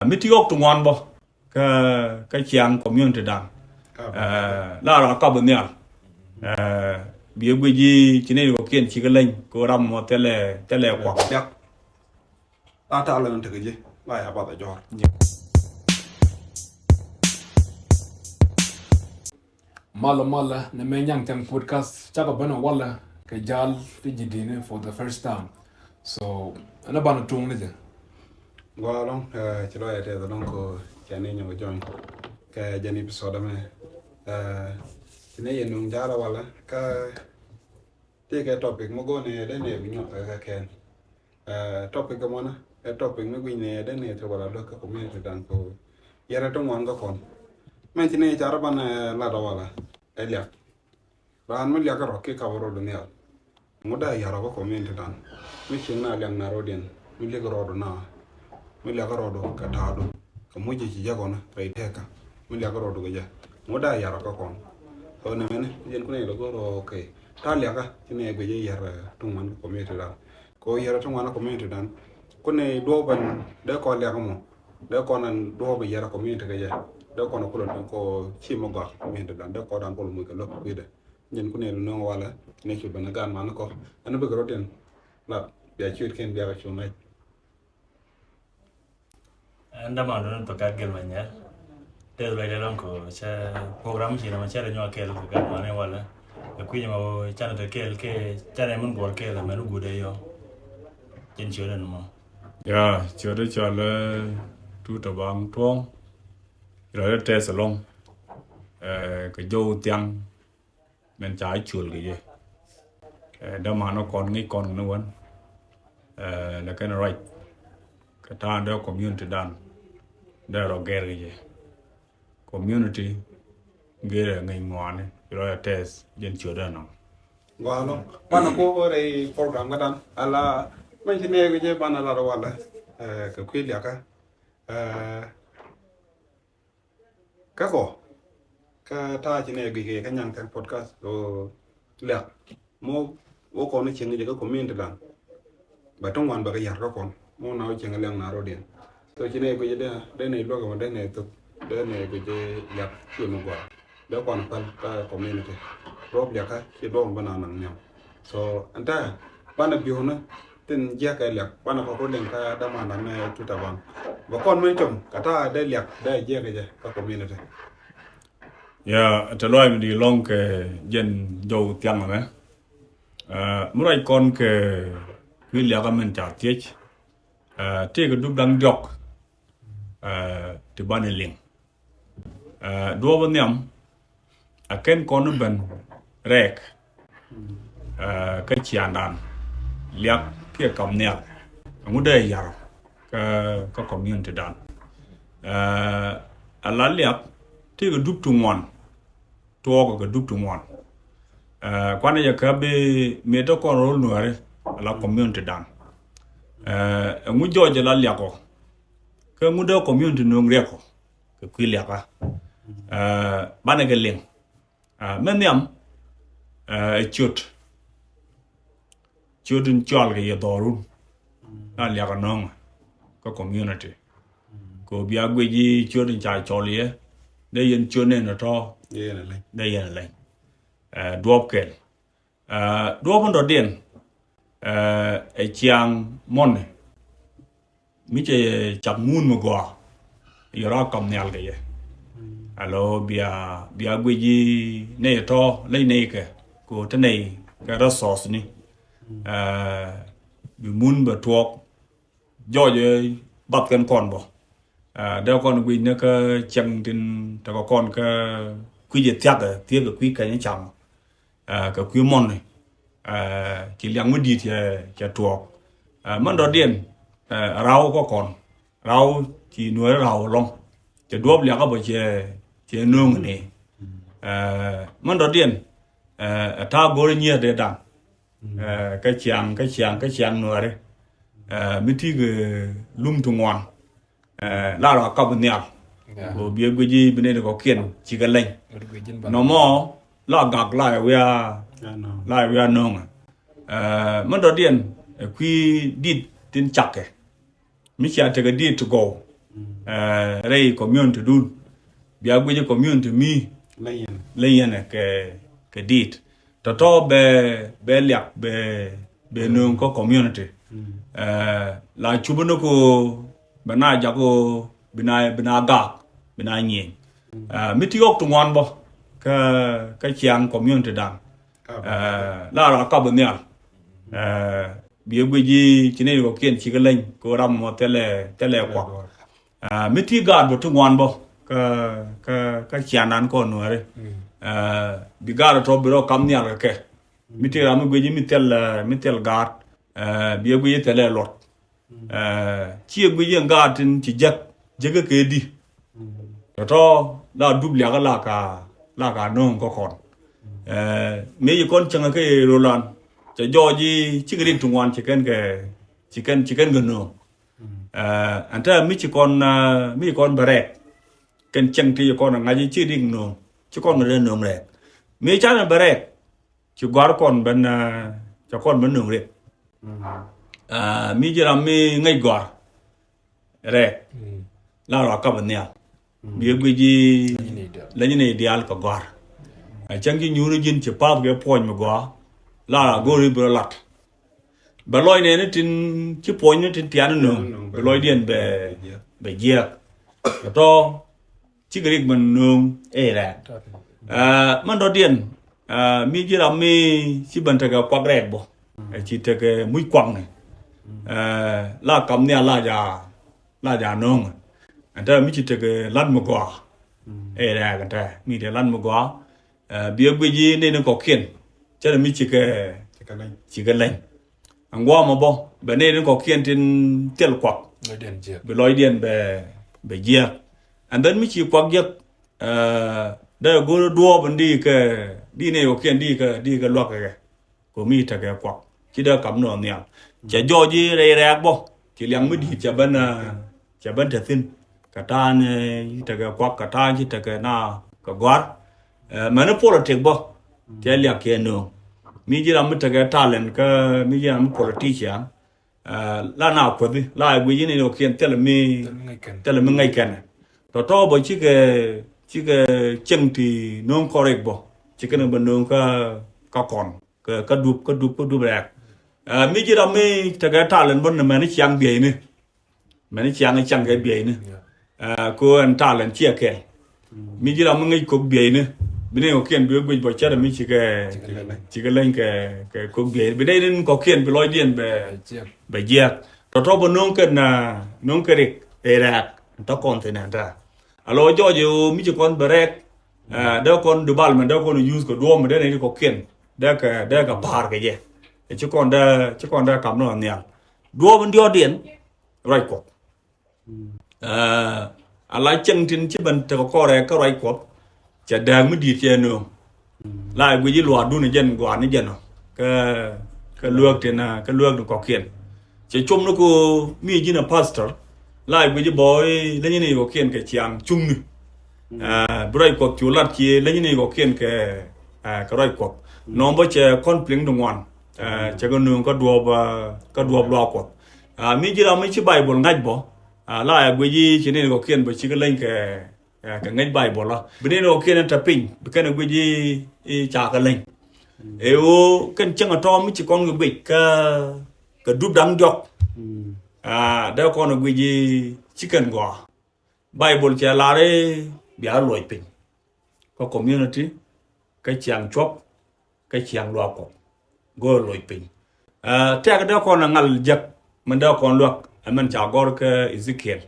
mi ti ok tu wan bo ka chiang community dan la ra ka bu nyal bi gwe ji chine ko kien chi galen ko ram mo tele kwa Liak ta lan te ge la ya ba da jor Mala na menyang tang podcast chaka bana wala ka jal fi jidine for the first time. So ana bana tung ne je. gwa long ti lo ya te da long ko chane nyo join ka jani episode me ne ye nung jara wala ka te ke topic mo go ne de ne bi nyo ka ken topic mo na topic me gwi ne de ne te wala do ka community dan ko yara to mon ga kon men ti ne jara bana la da wala Liak ran mo Liak ro ke ka woro do ne mo da yara ko community dan mi chin na liang na rodien mi le ro do na mi Liak ro do ka ta do ka mo ji ji jago na pe te ka mi Liak ro do ga mo da yara ko kon to ne men yen ko ne lo go ro ke ta Liak ka ti ne ga ye yara tung man community dan ko yara tung man community dan ko ne do ban de ko Liak mo de ko nan do ba yara community ga ya de ko no ko ko chi mo ga community dan de ko dan ko mo ga lo ko de yen ko ne no wala ne ki ban ga man ko an be ro den la ya chi ken ya ga chu mai Anda mau dulu untuk kagel banyak. Terus belajar dong ko, saya program sih nama saya nyawa kel ke mana wala. Aku yang mau cara terkel ke cara yang menggol kel, mana gue deh yo. Jadi cuma nama. ya chode chale tu ta bang tuong rồi te salong cái dâu tiang men trái chul cái gì đó mà nó còn nghĩ còn nữa vẫn là cái right cái ta đó community dan đó rồi cái gì community cái là người ngoan rồi test dân chưa đó nó gwa lo bana ko re program ga dan ala men ti ne ga bana la ro wala ka ku Liak ka ko ka ta ti ne ga ka nyang kan podcast o Liak mo wo ko ne chengi ga community dan ba tong wan ba ga yar ka kon mo na o chengi lang na ro den to ti ne ga de ne lo ga de ne to de ne ga Liak ti mo gwa de ko na ka community rob Liak ka ti do bana nang nyam so anta bana bi hono tin je ka Liak bana ko len ka da ma na ne tuta bang ba kon men chom kata de Liak de je ka community ya ta loy mi di long ke dân dâu tiang mà murai con ke quy Liak ka men cha tiech te ga duk dang jok ti ban ling do ban yam a ken kon ben rek ka chian dan Liak ke kam ne ngu de yar ka community dan ala Liak te ga duk tu ngon to ga duk tu ngon kwana ya ka be me to kon rol nuare ala community dan ngu joje la Liak ko ka ngu de community no ngre ko ka kwi Liak ka bana ga ling men yam chudin chwal ga ya dorun na Liak nong ka community ko bia gwe ji chudin cha cholie de yen chune na to ye na le de yen le drop kel drop on do den e chiang mon mi che chap mun mo go yara kam nyal ga ye alo bia gwe ji ne to le ne ke ko te ne ka resource ni bi mun ba tuok joje bat kan kon bo da con quy nó cái chân trên ta có con cái quy diệt chắc à tiếc cái quy cái nhá chẳng cái quy mòn này chỉ liang mới đi thì tuộc mất đó điền rau có còn rau chỉ nuôi rau long chỉ đuốc liang có bao chỉ nương này mất đó điền ta bố nhiều để đằng cái chàng nuôi đấy mới thi cái lum tung ngoan la ra ka bunya ko bi gwe ji bine ko kien chi ga len no mo la gak la we are no man do dien qui dit tin chakke mi cha te ga dit to go rei community dun bia gwe community mi leyen ke dit to be liak be nung ko community la chubuno ko bana jago bina ga bina nyi mitiok tungwan bo ka chiang community dan la ra ka bnya bia gwe chine ko kien chigalen ko ram mo tele kwa miti ga bo tungwan bo ka chianan ko no re bi ga to biro kam nya ke miti ram gwe mitel ga bia gwe tele lot chi gwe ga tin chi jega ke di to la dubli ga la ka non ko kon me yi kon changa ke rolan cha joji chigrin tungwan chicken ga no anta mi kon bare ken chang ti kon ngaji chi ding no chi kon le no re me cha na bare chi gwar kon ben cha kon ben no re mi jira mi ngai gwar re la ra ka ben ya bi gwe ji la ni ideal ko gwar changi nyuru jin che pap ge poñ me gwa la go ri bro lat ba loy ne tin chi poñ ne tin tian no ba loy dien be gia to chi grik man nung ra man do dien mi jira mi chi ban ta ga kwak rek bo chi ta ke muy kwang ne la kam ne la ja nong anta mi chi ta ke lan mo gwa ra ga ta mi de lan mo gwa bia gwe ji ne ko kien cha mi chi ke len angwa ma bo be ne ko kien tin tel kwak be loy dien be gia and then mi chi kwak ye da go do bandi ke di ne ko kien di ke lok ke ko mi ta ke kwak chi da kam no nya cha joji re bo chi liang mi di cha ban ta tin ka ta ne ta ke kwak ka ta chi ta ke na ka gwar mana politic bo te Liak ke no mi jira mu tage talent ka mi jira mu politician la na ko bi la gwe ni no kien tele mi ngai kan to bo chi ke cheng ti non correct bo chi ke no non ka kon ka du rek mi jira mi tage talent bon na ni chiang bi ni mani chiang ke bi ni ko an talent chi ke mi jira mu ngai ko bi ni bine ko kien bi gwe bo cha mi chi ke len ke ko bi bi dai nin ko kien bi loy dien be gia to bo non ke rik era to continent alo jojo mi chi kon berek da kon du bal man da kon use ko do mo da ne ko kien da ka par ke je chi kon da kam no nya do bon dio dien right ko ala cheng tin chi ban te ko re ka right ko cha dang mi di che no la gwe ji lo du ne jen gwa ni jen no ka luok te na ka luok ko kien che chum no ko mi ji na pastor la gwe ji boy le ni ko kien ke chiang chung ni brai ko chu lat chi le ni ko kien ke ka roi ko no bo che conflict dong wan che ko nu ko duob lo ko mi ji la mi chi bible ngaj bo la gwe ji chi ne ko kien bo chi ka len ke cái ngay bài bỏ lo bên đây nó kia nó tập pin cái này cái gì trả cái lệnh eo cái chân ở trong mới chỉ con người bị cái đúp đắng dọc đó con là cái gì chỉ cần gõ bài bỏ trả lại đấy bia lội pin có community cái chàng chop cái chàng loa cọ go lội pin thế cái đó con là ngal giặc mình đó con luộc mình trả gọi cái Ezekiel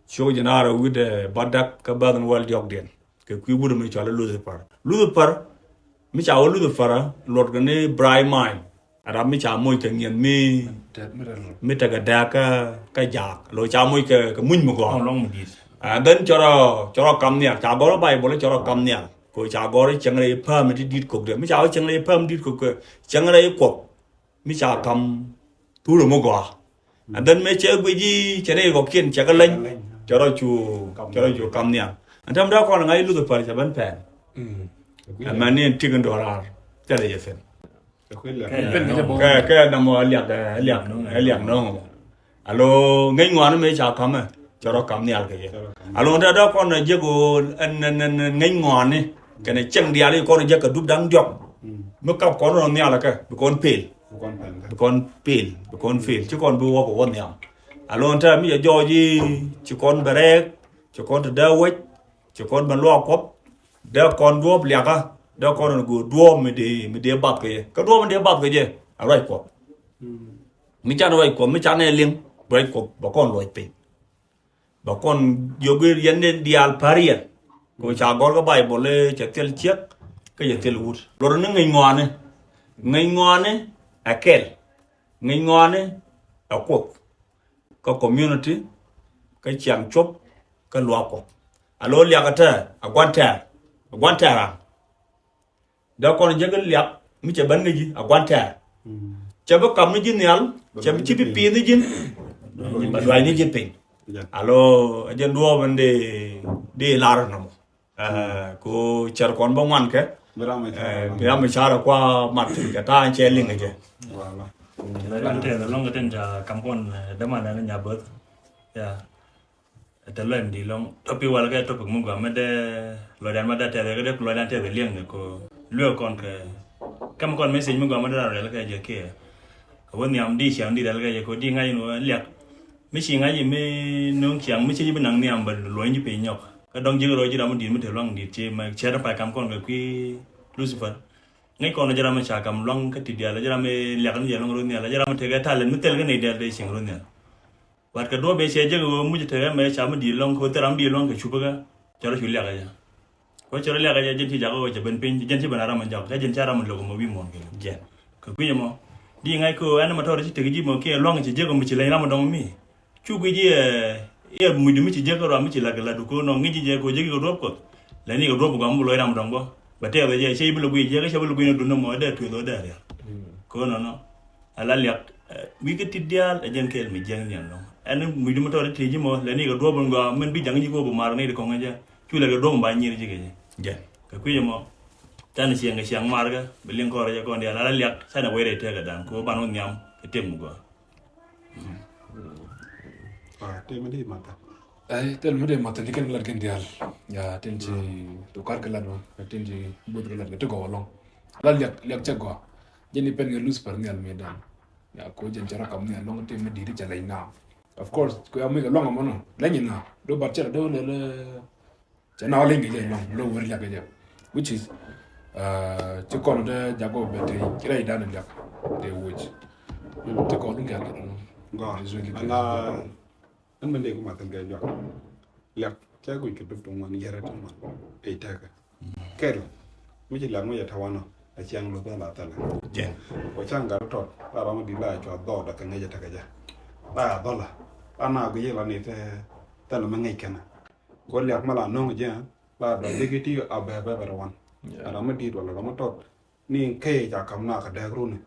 show janara with badak ka badan wal jog den ke ku budu mi chala Lucifer mi cha Lucifer lord gane brai mai ara mi cha moy ke ngien mi ta ga da ka jak lo cha moy ke muñ mo go long di den choro kam nya cha go Bible choro kam nya ko cha go ri chang re pham ti dit ko de mi cha chang re pham dit ko chang re ko mi cha kam tu ro mo go and then me che gwe ji che ne ko kien che ka len choro chu kam nya antam da ko ngai lu par cha ban pen mani tigen dolar cha le yefen ka na mo liak no alo ngai ngwan me cha kam cho nó cảm nhận cái alo đó con là giấc của anh ngay ngon này cái này chân đi ali con là giấc cái đúc đắng dọc nó cặp con nó nghe là cái con pil con pil chứ con bùa của con nhau alo ta bây giờ do gì chứ con bere chứ con từ đâu ấy chứ con bằng loa cốp đó con đuốc liak á đó con là đuốc mới đi bắt cái đuốc mới đi bắt cái gì à rồi cốp mình chán rồi cốp mình chán này liền rồi cốp bà con lôi pin bà con yogi dân đến đi alparia cô cha con cái bài boleh chetel chiếc cái chetel wood rồi nó ngay ngoan này akel ngay ngoan này ở cốp có community cái chàng chốt cái loa cốp alo liak ata aguanta ra đó con jaga liak mi che ban ngi aguanta che ba kam ni jin yal che mi chipi pi ni jin doi ni jin pin alo ajen duo bande de lar na mo ko char kon ba wan ke mira mi chara kwa mat ka ta che ling ge wala lan te long cái tên là cầm con đỡ mà nó nhà bớt ya te lên đi long topi wala cái topi mu gwa mede lo dan mada te cái lo dan te liang ko lue con cái cầm con message mu gwa mada ra cái je ke won yam đi chiang đi dal cái ko đi ngay nó liak mi chi ngay mi nong chiang mi chi bi nang niam ba lo ni pe nyok cái dong ji rồi ji da mu đi mu te long đi che mà che ra pa cầm con cái quy Lucifer ngay con jara ma cha kam long ka ti dia la jara me liak ni long ro ni la jara ma te ga ta len mutel ga nei dia de sing ro ni wat ka do be se je go mu te ga me cha ma di long ko teram di long ka chu ga jara chu liak ga ja ko jara liak ga ja jin ti ja go je ben pin jin ti ban ara ma ja ka jin cha ra ma lo mo wi mon ke je ka ku mo di ngay ko an ma to ri te ji mo ke long je go mu chi le na ma dong mi chu gi ji e mu di mi chi je ko ra mi chi la ga la du ko no ngi ji je ko je go do ko la ni go do ko mu lo ra ma dong bo bate ba je sei bulu je ga bulu no dunno mo de tu do da ya ko no ala liak wi ke tidial e jen kel mi jen yan no en mi dum to te ji mo le ni ga do bon ga men bi jang ji ko bu mar ni de ko ngaja tu le ga do ba nyir ji ge ka ku mo tan siang mar ga be len ko ra ko ndi ala liak sa na we re te ga dan ko ba no nyam ke tem go te ma di mata tel mede mata diken lar ken dial ya tenji to kar kala no tenji bod kala to go long la liak chago jeni pen nge lose per ngal medan ya ko jen jara kam ne long te me diri chalai na of course ko ami ga long amono lenyi na do bar chara do le chana lengi je long lo wer liak je which is to kono de jago bete kira idan liak de which to ko dum gal go ana an mande ko matan ga jok lek cha ko ke dum man yara tan man e ta ka kel mi ji la mo ya tawano a chiang lo ba la ta la je ko chang ga to ba ba mo di la cho do da ka nge ta ka ja ba do la ana go ye la ni te ta la ma ngai kana ko lek ma la no je ba do de ki ti a ba ba ba wan ana ma di do la ma to ni ke ja kam na ka da ru ni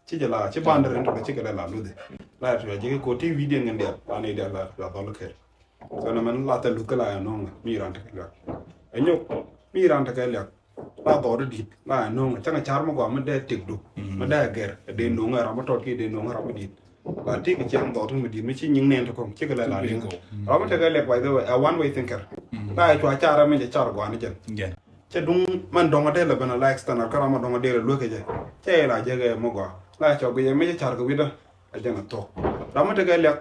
ci jala ci bandare to ci gala la lude la to je ko ti video ngende ba ne da la do ke so na man la ta lu kala no mi ran ta ka enyo mi ran ta ka la la do di la no changa char mo ko ma de tik du ma da ger de no nga ra ma to ki de no nga ra ma di ba ti ki chang do to mi di mi ci nying nen to ko ci gala la ni ra ma ta ka le by the way a one way thinker la to a chara me je char go ani jen che dung man donga de la bana la external kara ma donga de lu ke je che la je ga mo go la cho ge me char ko wida a jana to rama te ga lek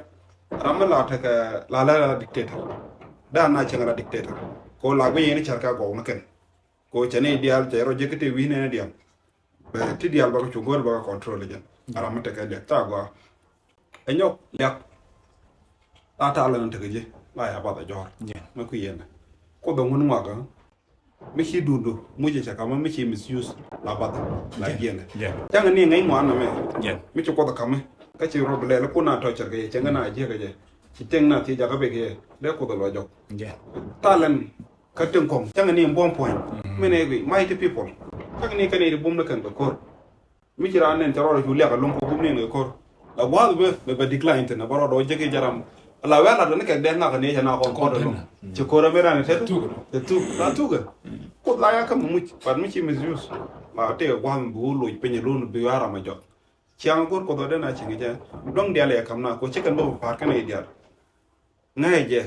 rama la te ka la dictator da na changa dictator ko la ge ni char ka go na ken ko chane dial te ro je ke te wi ne dial be ti dial ba ko ngor ba control je rama te ga lek ta go enyo lek ta la te ge la ya ba da jor ma ku yena ko do ngun ma ga mi chi dudu mu je chaka ma mi chi misuse la bata la giene janga ni ngai mo na me mi chu ko da kame ka chi ro ble ko na to char ge changa na je ge chi teng na ti ja ka be ge le ko da lo jok talen ka teng kong janga ni bon point me ne ge mighty people ka ni ka ni bum na kan ko mi chi ran nen taro ju le ka lon ko bum ne ngai ko la wa be decline te na baro do je ge jaram la wala do ne ka den na ka ne na ko do ci ko ra ne te tu la tu ga ko la ya ka mu par mi ci misuse ma te wa bu lu pe ni lu bi wara ma jot ci ang ko do de na ci ngi ja dong dia le kam na ko ci kan bo par ka ne dia ngay je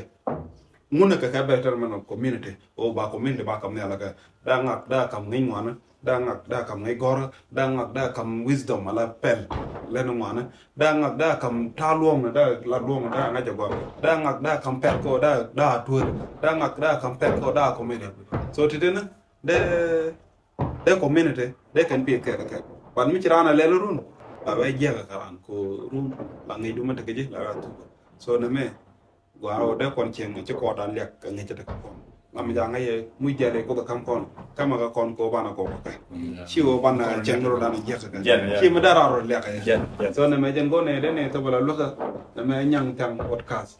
nguna ka better man of community o ba community ba kam ne la ka da ngak da kam ngai ngwana da ngak da kam ngai gor da ngak da kam wisdom ala pel le no ngwana da ngak da kam ta luong na da la luong da nga jago da ngak da kam pel ko da tu da ngak da kam pel ko da community so tidena de community de kan bi ka pan mi cirana le run ba ba je ka karan ko run la ngai du man ta je la tu so na me gwa de kon cheng ci ko dan lek ngi ci tak kon lam ja ngay muy jale ko kam kon kama ga kon ko bana ko ka ci o bana cheng ro dan jeta ka ci ma dara ro lek ya so na me jen go ne de ne to bala lu ka na me nyang tam podcast